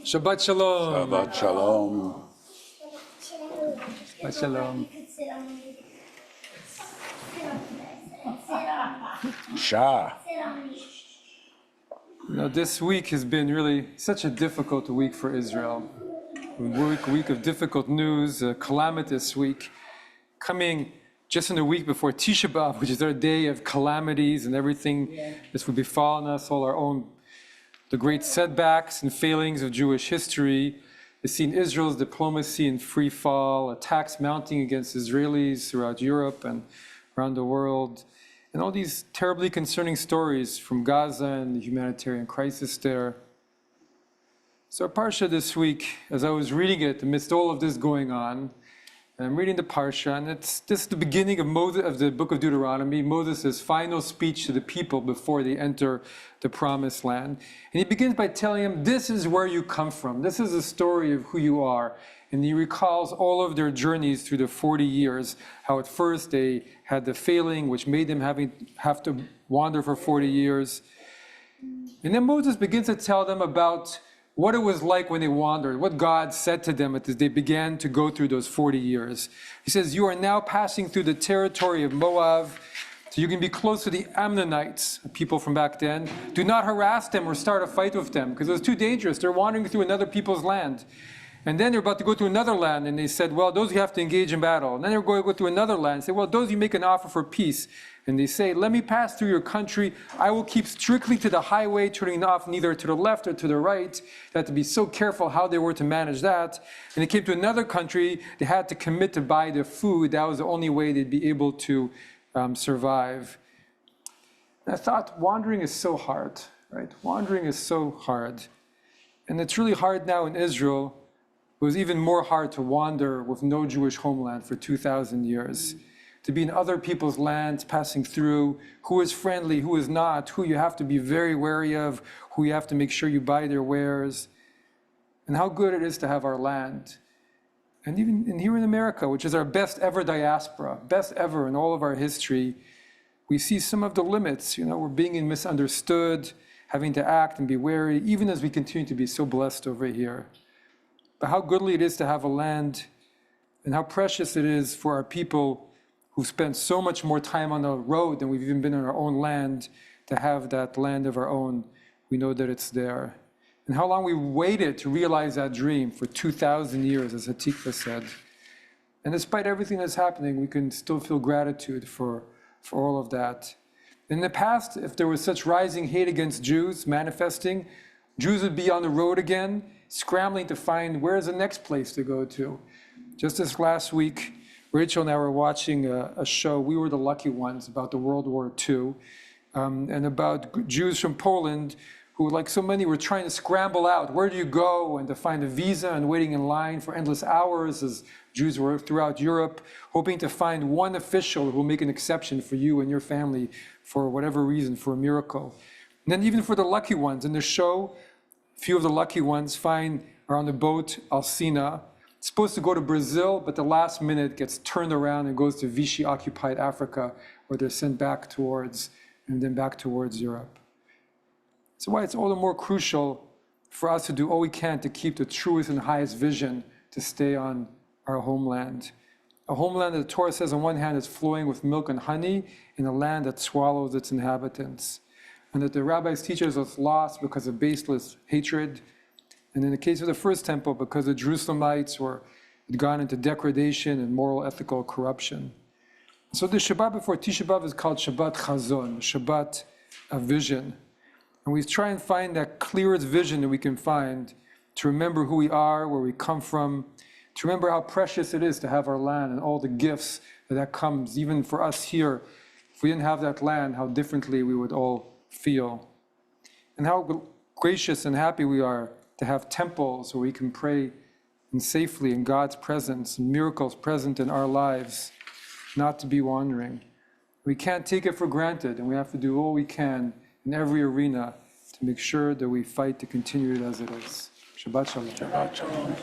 Shabbat shalom. Shabbat shalom. Shabbat shalom. Shah. This week has been really such a difficult week for Israel. A week of difficult news, a calamitous week, coming just in a week before Tisha B'Av, which is our day of calamities and everything that's would befallen us, all our own, the great setbacks and failings of Jewish history. We've seen Israel's diplomacy in free fall, attacks mounting against Israelis throughout Europe and around the world, and all these terribly concerning stories from Gaza and the humanitarian crisis there. So our Parsha this week, as I was reading it amidst all of this going on, and I'm reading the Parsha, and this is the beginning of the book of Deuteronomy, Moses' final speech to the people before they enter the promised land. And he begins by telling them, this is where you come from. This is the story of who you are. And he recalls all of their journeys through the 40 years, how at first they had the failing, which made them have to wander for 40 years. And then Moses begins to tell them about what it was like when they wandered, what God said to them as they began to go through those 40 years. He says, you are now passing through the territory of Moab, so you can be close to the Ammonites, people from back then. Do not harass them or start a fight with them, because it was too dangerous. They're wandering through another people's land. And then they're about to go to another land, and they said, well, those you have to engage in battle. And then they're going to go to another land and say, well, those you make an offer for peace. And they say, let me pass through your country. I will keep strictly to the highway, turning off neither to the left or to the right. They had to be so careful how they were to manage that. And they came to another country. They had to commit to buy their food. That was the only way they'd be able to survive. And I thought, wandering is so hard, right? Wandering is so hard. And it's really hard now in Israel. It was even more hard to wander with no Jewish homeland for 2,000 years. To be in other people's lands, passing through, who is friendly, who is not, who you have to be very wary of, who you have to make sure you buy their wares, and how good it is to have our land. And even here in America, which is our best ever diaspora, best ever in all of our history, we see some of the limits. We're being misunderstood, having to act and be wary, even as we continue to be so blessed over here. But how goodly it is to have a land, and how precious it is for our people who've spent so much more time on the road than we've even been in our own land, to have that land of our own. We know that it's there. And how long we waited to realize that dream for 2,000 years, as Hatikva said. And despite everything that's happening, we can still feel gratitude for all of that. In the past, if there was such rising hate against Jews manifesting, Jews would be on the road again, scrambling to find where's the next place to go to. Just this last week, Rachel and I were watching a show, We Were the Lucky Ones, about the World War II, and about Jews from Poland who, like so many, were trying to scramble out. Where do you go? And to find a visa and waiting in line for endless hours as Jews were throughout Europe, hoping to find one official who will make an exception for you and your family for whatever reason, for a miracle. And then even for the lucky ones in the show, a few of the lucky ones are on the boat Alcina, supposed to go to Brazil, but the last minute gets turned around and goes to Vichy-occupied Africa, where they're sent back towards Europe. So why it's all the more crucial for us to do all we can to keep the truest and highest vision to stay on our homeland. A homeland that the Torah says on one hand is flowing with milk and honey, in a land that swallows its inhabitants. And that the rabbis teach us it's lost because of baseless hatred. And in the case of the first temple, because the Jerusalemites had gone into degradation and moral ethical corruption. So the Shabbat before Tisha B'Av is called Shabbat Chazon, Shabbat of vision. And we try and find that clearest vision that we can find to remember who we are, where we come from, to remember how precious it is to have our land and all the gifts that comes, even for us here. If we didn't have that land, how differently we would all feel. And how gracious and happy we are to have temples where we can pray safely in God's presence, and miracles present in our lives, not to be wandering. We can't take it for granted, and we have to do all we can in every arena to make sure that we fight to continue it as it is. Shabbat Shalom. Shabbat shalom.